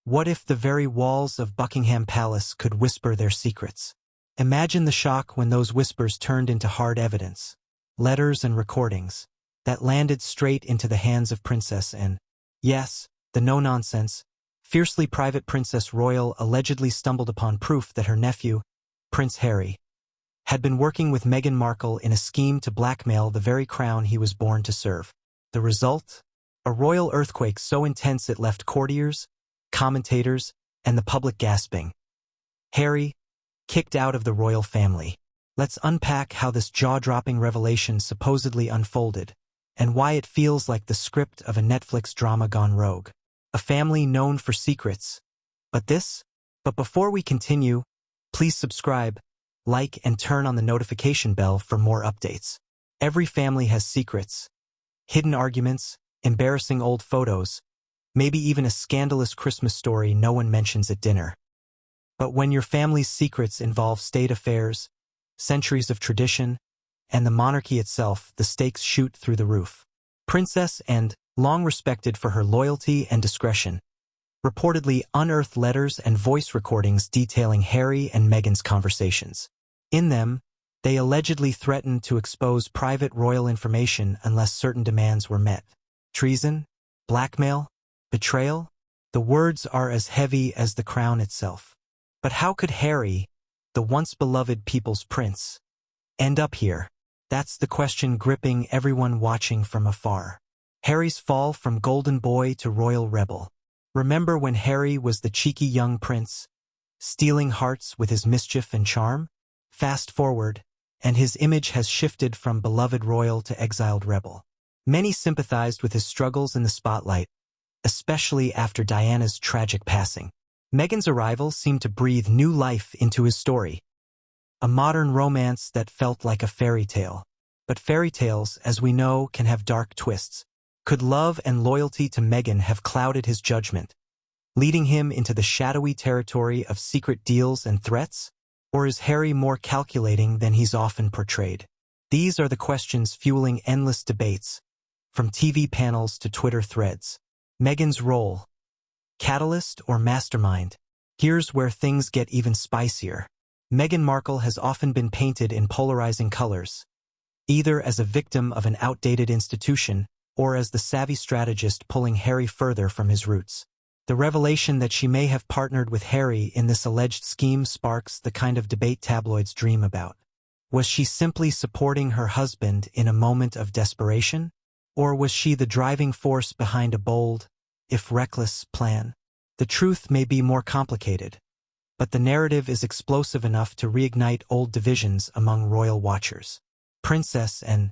What if the very walls of Buckingham Palace could whisper their secrets? Imagine the shock when those whispers turned into hard evidence, letters and recordings, that landed straight into the hands of Princess Anne. Yes, the no-nonsense, fiercely private Princess Royal allegedly stumbled upon proof that her nephew, Prince Harry, had been working with Meghan Markle in a scheme to blackmail the very crown he was born to serve. The result? A royal earthquake so intense it left courtiers, commentators, and the public gasping. Harry, kicked out of the royal family. Let's unpack how this jaw-dropping revelation supposedly unfolded, and why it feels like the script of a Netflix drama gone rogue. A family known for secrets. But before we continue, please subscribe, like, and turn on the notification bell for more updates. Every family has secrets, hidden arguments, embarrassing old photos, maybe even a scandalous Christmas story no one mentions at dinner. But when your family's secrets involve state affairs, centuries of tradition, and the monarchy itself, the stakes shoot through the roof. Princess Anne, long respected for her loyalty and discretion, reportedly unearthed letters and voice recordings detailing Harry and Meghan's conversations. In them, they allegedly threatened to expose private royal information unless certain demands were met. Treason? Blackmail? Betrayal? The words are as heavy as the crown itself. But how could Harry, the once beloved people's prince, end up here? That's the question gripping everyone watching from afar. Harry's fall from golden boy to royal rebel. Remember when Harry was the cheeky young prince, stealing hearts with his mischief and charm? Fast forward, and his image has shifted from beloved royal to exiled rebel. Many sympathized with his struggles in the spotlight, especially after Diana's tragic passing. Meghan's arrival seemed to breathe new life into his story. A modern romance that felt like a fairy tale. But fairy tales, as we know, can have dark twists. Could love and loyalty to Meghan have clouded his judgment, leading him into the shadowy territory of secret deals and threats? Or is Harry more calculating than he's often portrayed? These are the questions fueling endless debates, from TV panels to Twitter threads. Meghan's role: catalyst or mastermind? Here's where things get even spicier. Meghan Markle has often been painted in polarizing colors, either as a victim of an outdated institution or as the savvy strategist pulling Harry further from his roots. The revelation that she may have partnered with Harry in this alleged scheme sparks the kind of debate tabloids dream about. Was she simply supporting her husband in a moment of desperation? Or was she the driving force behind a bold, if reckless, plan? The truth may be more complicated, but the narrative is explosive enough to reignite old divisions among royal watchers. Princess Anne,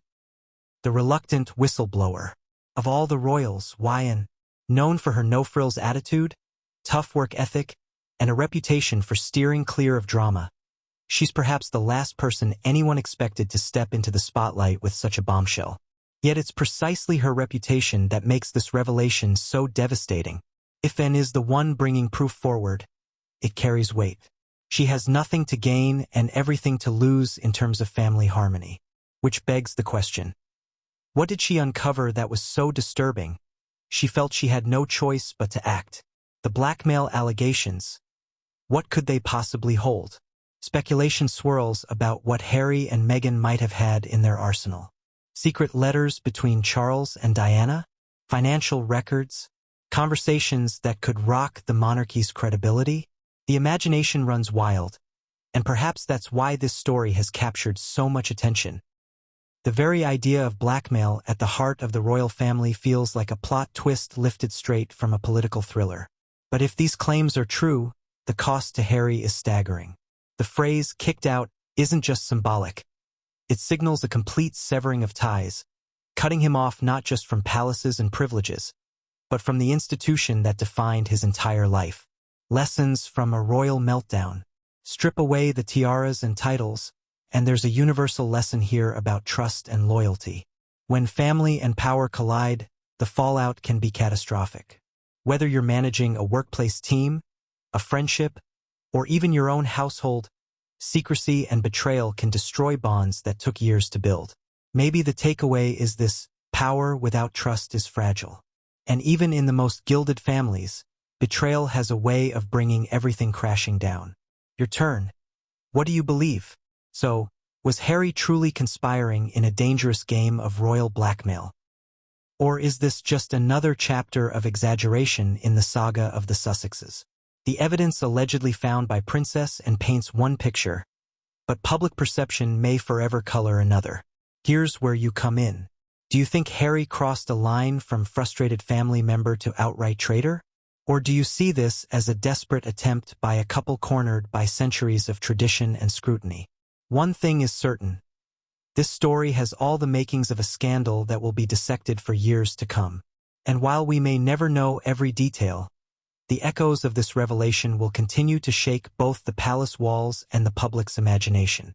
the reluctant whistleblower. Of all the royals, Anne, known for her no-frills attitude, tough work ethic, and a reputation for steering clear of drama, she's perhaps the last person anyone expected to step into the spotlight with such a bombshell. Yet it's precisely her reputation that makes this revelation so devastating. If Anne is the one bringing proof forward, it carries weight. She has nothing to gain and everything to lose in terms of family harmony. Which begs the question: what did she uncover that was so disturbing? She felt she had no choice but to act. The blackmail allegations. What could they possibly hold? Speculation swirls about what Harry and Meghan might have had in their arsenal. Secret letters between Charles and Diana? Financial records? Conversations that could rock the monarchy's credibility? The imagination runs wild, and perhaps that's why this story has captured so much attention. The very idea of blackmail at the heart of the royal family feels like a plot twist lifted straight from a political thriller. But if these claims are true, the cost to Harry is staggering. The phrase "kicked out" isn't just symbolic. It signals a complete severing of ties, cutting him off not just from palaces and privileges, but from the institution that defined his entire life. Lessons from a royal meltdown. Strip away the tiaras and titles, and there's a universal lesson here about trust and loyalty. When family and power collide, the fallout can be catastrophic. Whether you're managing a workplace team, a friendship, or even your own household, secrecy and betrayal can destroy bonds that took years to build. Maybe the takeaway is this: power without trust is fragile. And even in the most gilded families, Betrayal has a way of bringing everything crashing down. Your turn. What do you believe? So, was Harry truly conspiring in a dangerous game of royal blackmail? Or is this just another chapter of exaggeration in the saga of the Sussexes? The evidence allegedly found by Princess and paints one picture, but public perception may forever color another. Here's where you come in. Do you think Harry crossed a line from frustrated family member to outright traitor? Or do you see this as a desperate attempt by a couple cornered by centuries of tradition and scrutiny? One thing is certain. This story has all the makings of a scandal that will be dissected for years to come. And while we may never know every detail, the echoes of this revelation will continue to shake both the palace walls and the public's imagination.